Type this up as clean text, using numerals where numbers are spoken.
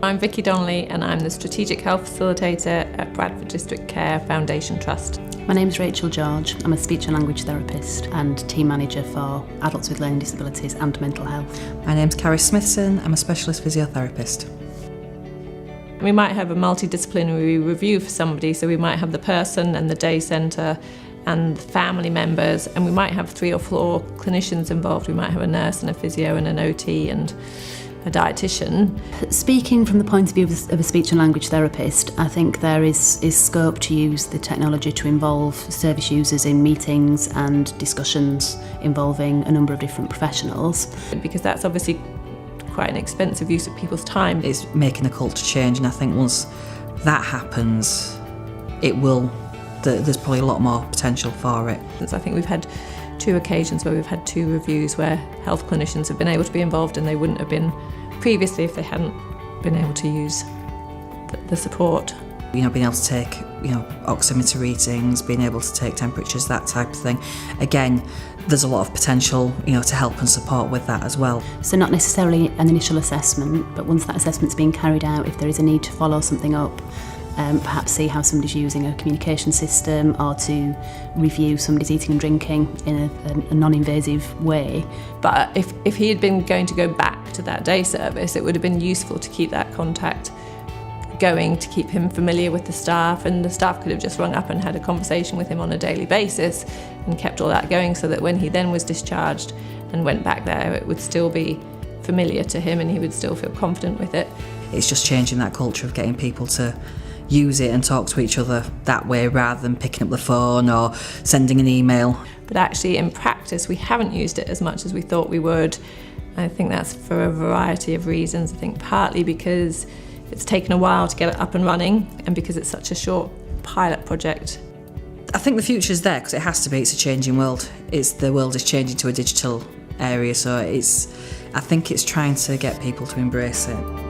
I'm Vicky Donnelly and I'm the Strategic Health Facilitator at Bradford District Care Foundation Trust. My name's Rachel George. I'm a speech and language therapist and team manager for adults with learning disabilities and mental health. My name's Carrie Smithson. I'm a specialist physiotherapist. We might have a multidisciplinary review for somebody, so we might have the person and the day centre and family members, and we might have 3 or 4 clinicians involved. We might have a nurse and a physio and an OT and a dietitian. Speaking from the point of view of a speech and language therapist, I think there is scope to use the technology to involve service users in meetings and discussions involving a number of different professionals. Because that's obviously quite an expensive use of people's time. It's making a culture change, and I think once that happens, there's probably a lot more potential for it. I think we've had 2 occasions where we've had 2 reviews where health clinicians have been able to be involved and they wouldn't have been previously if they hadn't been able to use the support. Being able to take, oximeter readings, being able to take temperatures, that type of thing. Again, there's a lot of potential, to help and support with that as well. So not necessarily an initial assessment, but once that assessment's been carried out, if there is a need to follow something up, perhaps see how somebody's using a communication system or to review somebody's eating and drinking in a non-invasive way. But if he had been going to go back to that day service, it would have been useful to keep that contact going, to keep him familiar with the staff, and the staff could have just rung up and had a conversation with him on a daily basis and kept all that going, so that when he then was discharged and went back there, it would still be familiar to him and he would still feel confident with it. It's just changing that culture of getting people to use it and talk to each other that way rather than picking up the phone or sending an email. But actually in practice we haven't used it as much as we thought we would. I think that's for a variety of reasons. I think partly because it's taken a while to get it up and running and because it's such a short pilot project. I think the future's there because it has to be. It's a changing world. The world is changing to a digital area, so I think it's trying to get people to embrace it.